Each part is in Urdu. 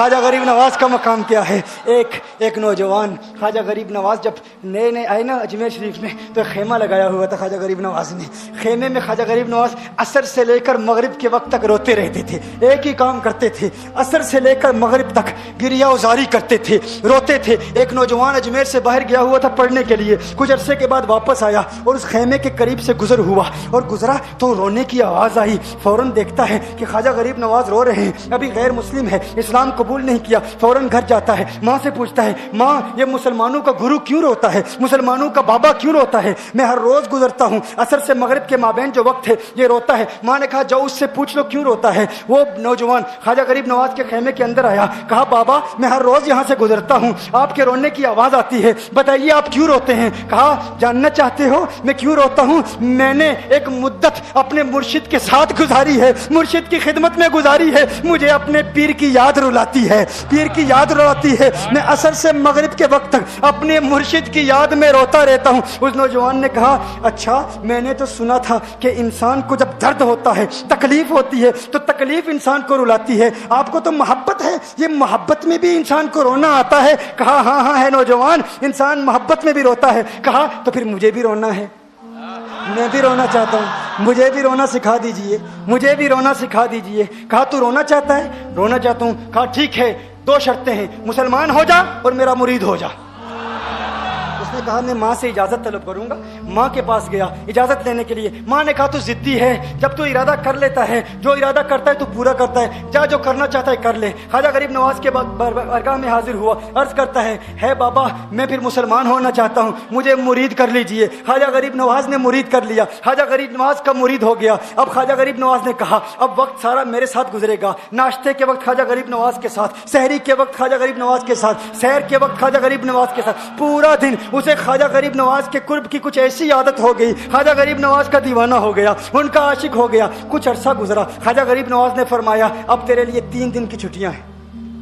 خواجہ غریب نواز کا مقام کیا ہے. ایک نوجوان خواجہ غریب نواز جب نئے آئے نا اجمیر شریف میں تو خیمہ لگایا ہوا تھا خواجہ غریب نواز نے. خیمے میں خواجہ غریب نواز عصر سے لے کر مغرب کے وقت تک روتے رہتے تھے. ایک ہی کام کرتے تھے, عصر سے لے کر مغرب تک گریہ وزاری کرتے تھے, روتے تھے. ایک نوجوان اجمیر سے باہر گیا ہوا تھا پڑھنے کے لیے, کچھ عرصے کے بعد واپس آیا اور اس خیمے کے قریب سے گزر ہوا اور گزرا تو رونے کی آواز آئی. فوراً دیکھتا ہے کہ خواجہ غریب نواز رو رہے ہیں, ابھی غیر مسلم ہے, اسلام قبول نہیں کیا. فوراً گھر جاتا ہے, ماں سے پوچھتا ہے, ماں یہ مسلمانوں کا گرو کیوں روتا ہے, مسلمانوں کا بابا کیوں روتا ہے, میں ہر روز گزرتا ہوں عصر سے مغرب کے مابین جو وقت ہے یہ روتا ہے. ماں نے کہا جاؤ اس سے پوچھ لو کیوں روتا ہے. وہ نوجوان خواجہ غریب نواز کے خیمے کے اندر آیا, کہا بابا میں ہر روز یہاں سے گزرتا ہوں, آپ کے رونے کی آواز آتی ہے, بتائیے آپ کیوں روتے ہیں. کہا جاننا چاہتے ہو میں کیوں روتا ہوں؟ میں نے ایک مدت اپنے مرشد کے ساتھ گزاری ہے, مرشد کی خدمت میں گزاری ہے, مجھے اپنے پیر کی یاد رلاتی ہے, پیر کی یاد رلاتی ہے. میں عصر سے مغرب کے وقت تک اپنے مرشد کی یاد میں روتا رہتا ہوں. اس نوجوان نے کہا اچھا میں نے تو سنا تھا کہ انسان کو جب درد ہوتا ہے, تکلیف ہوتی ہے تو تکلیف انسان کو رلاتی ہے, آپ کو تو محبت ہے, یہ محبت میں بھی انسان کو رونا آتا ہے. کہا ہاں ہے نوجوان, انسان محبت میں بھی روتا ہے. کہا تو پھر مجھے بھی رونا ہے, میں بھی رونا چاہتا ہوں, مجھے بھی رونا سکھا دیجئے, مجھے بھی رونا سکھا دیجئے. کہا تو رونا چاہتا ہے؟ رونا چاہتا ہوں. کہا ٹھیک ہے, دو شرطیں ہیں, مسلمان ہو جا اور میرا مرید ہو جا. اس نے کہا میں ماں سے اجازت طلب کروں گا. ماں کے پاس گیا اجازت لینے کے لیے. ماں نے کہا تو ضدی ہے, جب تو ارادہ کر لیتا ہے, جو ارادہ کرتا ہے تو پورا کرتا ہے, جا جو کرنا چاہتا ہے کر لے. خواجہ غریب نواز کے بارگاہ میں حاضر ہوا, عرض کرتا ہے بابا میں پھر مسلمان ہونا چاہتا ہوں, مجھے مرید کر لیجئے. خواجہ غریب نواز نے مرید کر لیا, خواجہ غریب نواز کا مرید ہو گیا. اب خواجہ غریب نواز نے کہا اب وقت سارا میرے ساتھ گزرے گا. ناشتے کے وقت خواجہ غریب نواز کے ساتھ, سحری کے وقت خواجہ غریب نواز کے ساتھ, سحر کے وقت خواجہ غریب نواز کے ساتھ, پورا دن اسے خواجہ غریب نواز کے قرب کی کچھ ایسی عادت ہو گئی, خواجہ غریب نواز کا دیوانہ ہو گیا, ان کا عاشق ہو گیا. کچھ عرصہ گزرا, خواجہ غریب نواز نے فرمایا اب تیرے لیے 3 دن کی چھٹیاں ہیں,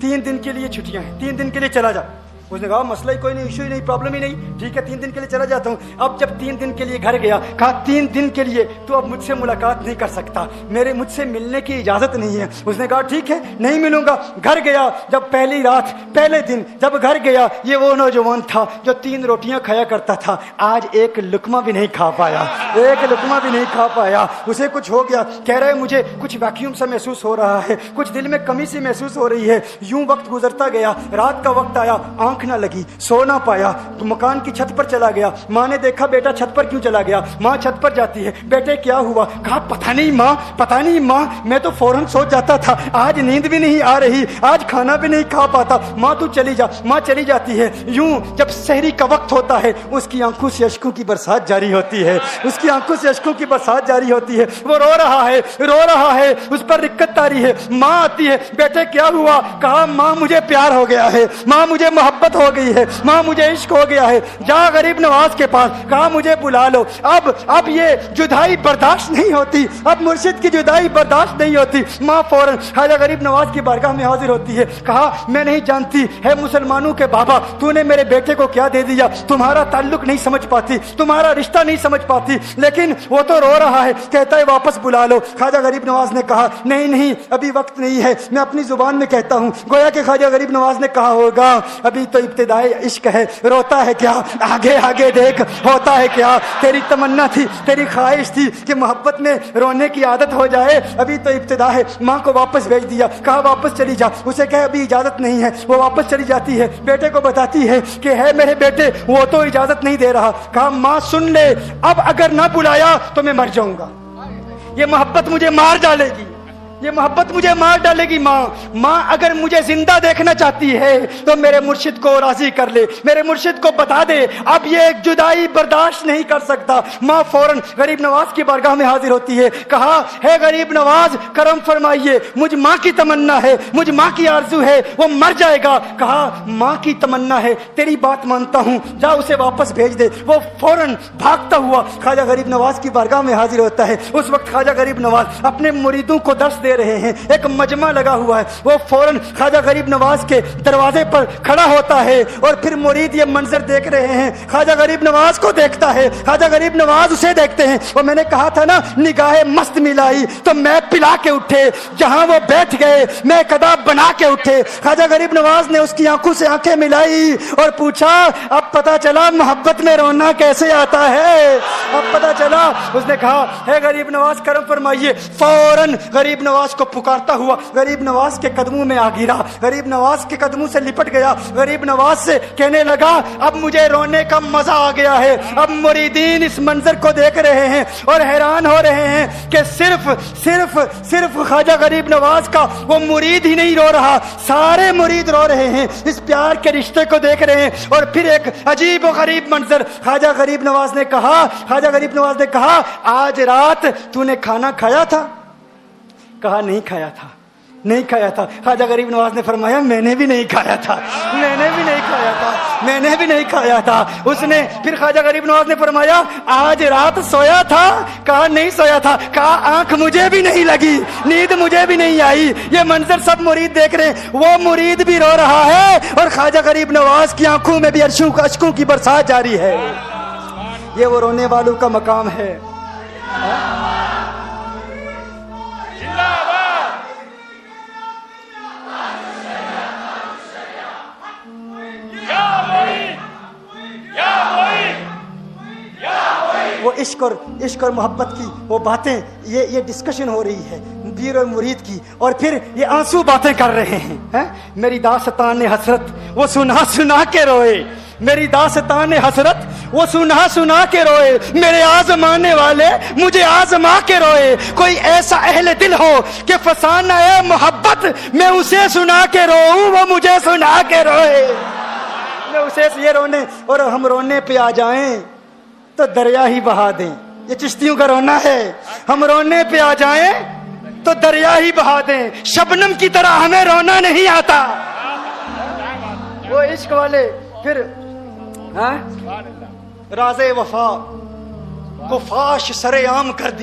3 دن کے لیے چھٹیاں ہیں, 3 دن کے لیے چلا جا. اس نے کہا مسئلہ ہی کوئی نہیں, ایشو ہی نہیں, پرابلم ہی نہیں, ٹھیک ہے 3 دن کے لیے چلا جاتا ہوں. اب جب 3 دن کے لیے گھر گیا, کہا 3 دن کے لیے تو اب مجھ سے ملاقات نہیں کر سکتا, مجھ سے ملنے کی اجازت نہیں ہے. اس نے کہا ٹھیک ہے نہیں ملوں گا. گھر گیا, جب پہلی رات پہلے دن جب گھر گیا, یہ وہ نوجوان تھا جو 3 روٹیاں کھایا کرتا تھا, آج ایک لقمہ بھی نہیں کھا پایا, ایک لقمہ بھی نہیں کھا پایا. اسے کچھ ہو گیا, کہہ رہے مجھے کچھ ویکیوم سا محسوس ہو رہا ہے, کچھ دل میں کمی سی محسوس ہو رہی ہے. یوں وقت گزرتا گیا, رات کا وقت آیا, آنکھ نہ لگی, سو نہ پایا, تو مکان کی چھت پر چلا گیا. ماں نے دیکھا بیٹا چھت پر کیوں چلا گیا؟ ماں چھت پر جاتی ہے, بیٹے کیا ہوا؟ کہا پتہ نہیں ماں, میں تو فوراً سو جاتا تھا, آج نیند بھی نہیں آ رہی, آج کھانا بھی نہیں کھا پاتا. ماں تو چلی جا. ماں چلی جاتی ہے. یوں جب سحری کا وقت ہوتا ہے اس کی آنکھوں سے اشکوں کی برسات جاری ہوتی ہے, اس کی آنکھوں سے اشکوں کی برسات جاری ہوتی ہے. وہ رو رہا ہے, اس پر رکت تاری ہے. ماں آتی ہے, بیٹے کیا ہوا؟ کہا ماں مجھے پیار ہو گیا ہے, ماں مجھے محبت ہو گئی ہے, ماں مجھے عشق ہو گیا ہے. جا غریب نواز کے پاس, کہا مجھے بلا لو. اب یہ جدائی برداشت نہیں ہوتی, اب مرشد کی جدائی برداشت نہیں ہوتی. ماں فوراً خواجہ غریب نواز کی بارگاہ میں حاضر ہوتی ہے. کہا میں نہیں جانتی ہے مسلمانوں کے بابا, تو نے میرے بیٹے کو کیا دے دیا, تمہارا تعلق نہیں سمجھ پاتی, تمہارا رشتہ نہیں سمجھ پاتی, لیکن وہ تو رو رہا ہے, کہتا ہے واپس بلا لو. خواجہ غریب نواز نے کہا نہیں ابھی وقت نہیں ہے, میں اپنی زبان میں کہتا ہوں. گویا کہ خواجہ غریب نواز نے کہا ہوگا ابھی تو ابتدائی عشق ہے, روتا ہے کیا, آگے دیکھ ہوتا ہے کیا. تیری تمنا تھی, تیری خواہش تھی کہ محبت میں رونے کی عادت ہو جائے, ابھی تو ابتدا ہے. ماں کو واپس بھیج دیا, کہا واپس چلی جا. اسے کہا ابھی اجازت نہیں ہے, وہ واپس چلی جاتی ہے. بیٹے کو بتاتی ہے کہ ہے میرے بیٹے, وہ تو اجازت نہیں دے رہا. کہا ماں سن لے, اب اگر نہ بلایا تو میں مر جاؤں گا, یہ محبت مجھے مار ڈالے گی, یہ محبت مجھے مار ڈالے گی. ماں اگر مجھے زندہ دیکھنا چاہتی ہے تو میرے مرشد کو راضی کر لے, میرے مرشد کو بتا دے اب یہ جدائی برداشت نہیں کر سکتا. ماں فوراً غریب نواز کی بارگاہ میں حاضر ہوتی ہے. کہا ہے غریب نواز کرم فرمائیے, مجھ ماں کی تمنا ہے, مجھ ماں کی آرزو ہے, وہ مر جائے گا. کہا ماں کی تمنا ہے, تیری بات مانتا ہوں, جا اسے واپس بھیج دے. وہ فوراً بھاگتا ہوا خواجہ غریب نواز کی بارگاہ میں حاضر ہوتا ہے. اس وقت خواجہ غریب نواز اپنے مریدوں کو درس دے رہے ہیں, ایک مجمع لگا ہوا ہے. وہ فوراً خواجہ غریب نواز کے دروازے پر کھڑا ہوتا ہے اور پھر مرید یہ منظر دیکھ رہے ہیں. خواجہ غریب نواز کو دیکھتا ہے, خواجہ غریب نواز اسے دیکھتے ہیں. اور میں نے کہا تھا نا نگاہ مست ملائی تو میں پلا کے اٹھے, جہاں وہ بیٹھ گئے میں قدا بنا کے اٹھے. خواجہ غریب نواز نے اس کی آنکھوں سے آنکھیں ملائی اور پوچھا اب پتا چلا محبت میں رونا کیسے آتا ہے, اب پتا چلا. اس نے کہا ہے غریب نواز کرم فرمائیے. فوراً غریب نواز کو پکارتا ہوا غریب نواز کے قدموں میں آ گرا, غریب نواز کے قدموں سے لپٹ گیا. غریب نواز سے کہنے لگا اب مجھے رونے کا مزہ آ گیا ہے. اب مریدین اس منظر کو دیکھ رہے ہیں اور حیران ہو رہے ہیں کہ صرف خواجہ غریب نواز کا وہ مرید ہی نہیں رو رہا, سارے مرید رو رہے ہیں, اس پیار کے رشتے کو دیکھ رہے ہیں. اور پھر ایک عجیب و غریب منظر, خواجہ غریب نواز نے کہا آج رات تو نے کھانا کھایا تھا؟ کہا نہیں کھایا تھا. خواجہ غریب نواز نے فرمایا میں نے بھی نہیں کھایا تھا. اس نے پھر خواجہ غریب نواز نے فرمایا آج رات سویا تھا؟ کہا نہیں سویا تھا. کہا آنکھ مجھے بھی نہیں لگی, نیند مجھے بھی نہیں آئی. یہ منظر سب مرید دیکھ رہے ہیں, وہ مرید بھی رو رہا ہے اور خواجہ غریب نواز کی آنکھوں میں بھی اشکوں کی برسات جاری ہے. یہ وہ رونے والوں کا مقام ہے. وہ عشق اور محبت کی وہ باتیں, یہ ڈسکشن ہو رہی ہے پیر اور مرید کی, اور پھر یہ آنسو باتیں کر رہے ہیں. میری داستان حسرت وہ سنا کے روئے, میری داستان حسرت وہ سنا کے روئے, میرے آزمانے والے مجھے آزما کے روئے. کوئی ایسا اہل دل ہو کہ فسانہ ہے محبت میں اسے سنا کے روؤں, وہ مجھے سنا کے روئے. میں اسے یہ رونے اور ہم رونے پہ آ جائیں تو دریا ہی بہا دیں. یہ چشتیوں کا رونا ہے, ہم رونے پہ آ جائیں تو دریا ہی بہا دیں. شبنم کی طرح ہمیں رونا نہیں آتا. وہ عشق والے پھر راز وفا کو فاش سر عام کر دی.